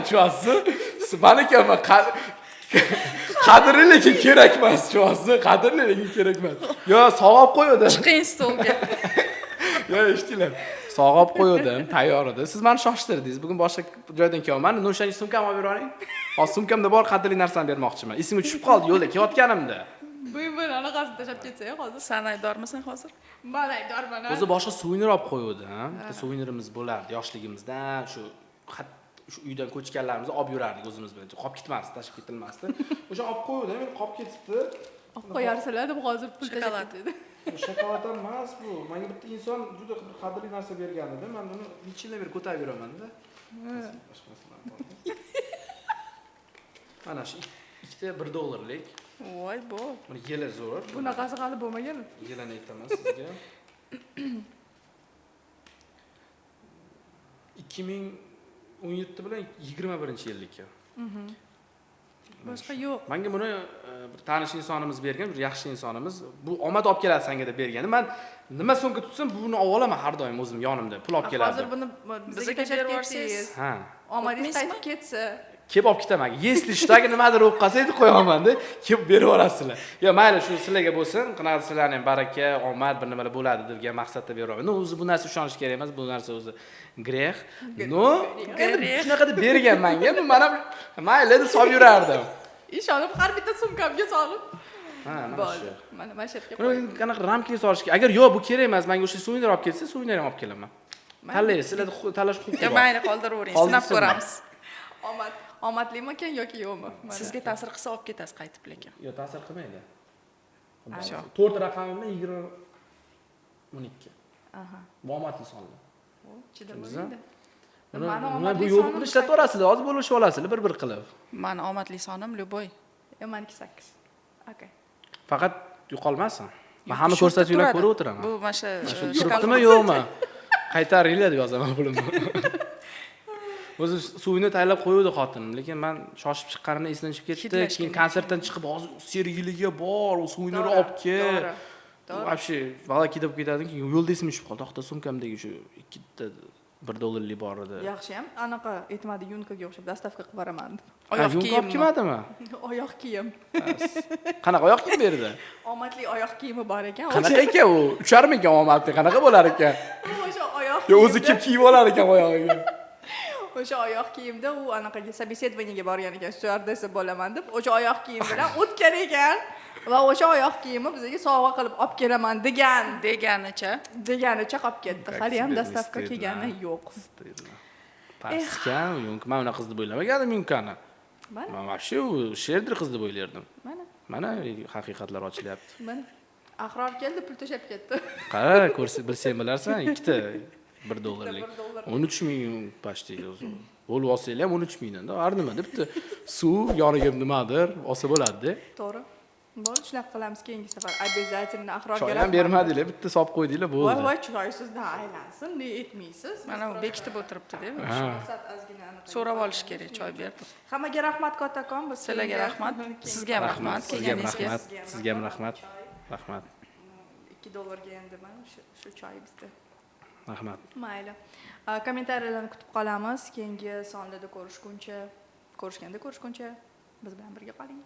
Cho'asi, manikaman qadrli lekin kerak emas, cho'asi, qadrli lekin kerak emas. Yo, sog'ib qo'ydim. Chiqing stolga. Yo, eshtinglar. Sog'ib qo'ydim, tayyor edi. Siz meni shoshtirdingiz. Bugun boshqa joydan kelyapman. Nushaning sumkamni olib beraring. Hozir sumkamda bor qadrli narsani bermoqchiman. Esimga tushib qoldi yo'lda kelayotganimda. Bu anaqasini tashlab ketsa hozir. San aybdormisan hozir? Men aybdorman. O'zi boshqa suvenir olib qo'yuvdi, ha. Bitta suvenirimiz bo'lardi yoshligimizdan, shu uydan ko'chganlarimizni olib yurardik o'zimiz bilan. Qolib ketmasdi, tashib ketilmasdi. O'sha olib qo'yuvdi, men qolib ketibdi. Olib qo'yarsizlar deb hozir pul shokolad dedi. Shokolad emas bu. Menga bitta inson juda qadrli narsa bergan edi. Men buni yildan beri ko'tarib yuraman-da. Mana shu ikkita $1 Voy bo. Buni yeli zo'r. Bunaqasi hali bo'lmagan. Yelani aytaman sizga. 2017 bilan 21-yillikka. Boshqa yo'q. Menga buni bir tanish insonimiz bergan, bir yaxshi insonimiz. Bu omad olib keladi senga deb bergani. Men nima so'mga tutsam, buni olib olaman har doim o'zim yonimda. Pul olib keladi. Hozir buni bizga berib yuborsangiz. Ha. Omadingiz qaytib ketsa, kelib olib ketaman. Если shtagi nimadir o'qib qolsa, aytib qo'yaman-da, kelib berib yuborasizlar. Yo, mayli, shu sizlarga bo'lsin, qanaqa sizlarning baraka, omad bir nimalar bo'ladi degan maqsadda beraman. O'zi bu narsa ishonish kerak emas, bu narsa o'zi greh. Shunaqa deb bergan menga, men mayli deb solib yurardim. Ishonib har bitta sumkamga solib. Ha, bo'ldi. Mana mashatga qo'ying. Buni qanaqa ramkaga solish kerak. Agar yo'q, bu kerak emas, menga o'sha suvenir olib kelsa, suvenir ham olib kelaman. Tanlaysiz, sizlarda tanlash huquqi bor. Mayli, qoldiravering, sinab ko'ramiz. Omadlimi ekan yoki yo'qmi? Mana. Sizga ta'sir qilsa olib ketasiz qaytib lekin. Yo'q, ta'sir qilmaydi. Sho. 4 raqamimni 12. Aha. Bu omadli sonlar. Chidamaganda. Nima bu yo'lni ishlataverasizlar, hozir bo'lishib olasizlar bir qilib. Mani omadli sonim Lyuboy. Maniki 8. Okay. Faqat yo'qolmasin. Men hamma ko'rsatuvlar ko'rib o'tiraman. Bu mana shu Turibdimi yo'qmi? Qaytaringlar deb yozaman pulimni. O'zi suvini tayyorlab qo'ydi xotinim, lekin men shoshib chiqqanimda eslanib ketdi. Keyin konsertdan chiqib hozir Sergeliga bor, u suvini olib kel. Вообще, valakida bo'lib ketadiki, yo'lda esim tushib qoldi. To'xta, sumkamdagi shu 2 ta $1 bor edi. Yaxshi ham, anaqa aytmadi, yunkaga o'xshab dastavka qilib beraman deb. oyoq kiyim kelmadimi? Oyoq kiyim. Qanaqa oyoq kiyim berdi? Omadli oyoq kiyimi bor ekan. Qanaqa ekan u? Ucharmi ekan omadli? Qanaqa bo'lar ekan? O'sha oyoq Yo, o'zi kim kiyib olar ekan oyog'iga? O'sha oyoq kiyimda u anaqaga собеседованиеga borgan ekan, stewardessa bo'laman deb, o'sha oyoq kiyim bilan o'tgan ekan. Va o'sha oyoq kiyimni bizga sovg'a qilib olib kelaman deganicha deganicha qolib ketdi. Hali ham dastavka kelgani yo'q. Paskan, yunka, men unaqa qizni o'ylamagandim yunkani. Mana. Men вообще u sherdir qizni o'ylardim. Mana. Mana haqiqatlar ochilyapti. Mana. Ahror keldi, pul to'shab ketdi. Qara, ko'rsa bilsang bilarsan, ikkita $1. 13 ming pashti o'zi. Bo'lib olsanglar ham 13 mingdan. Har nima debdi. Suv yoniga nimadir, olsa bo'ladi-da. To'g'ri. Bo'ldi, shunaqa qilamiz keyingi safar. Обязательно Ahrorga. Choy ham bermadinglar, bitta solib qo'ydinglar, bo'ldi. Voy, choy sizdan aylansin, ne etmaysiz? mana u bekitib o'tiribdi-da. Ozgina anaqa. So'rab olish kerak, choy berdi. Hammaga rahmat kattakon. Sizlarga rahmat. Sizga ham rahmat. Sizga ham kelganingizga. rahmat. Sizga ham rahmat. Rahmat. $2 endi mana shu choy bizda. Rahmat. Mayli. Kommentariyalarni kutib qolamiz. Keyingi sonlarda ko'rishganda ko'rishguncha biz bilan birga qoling.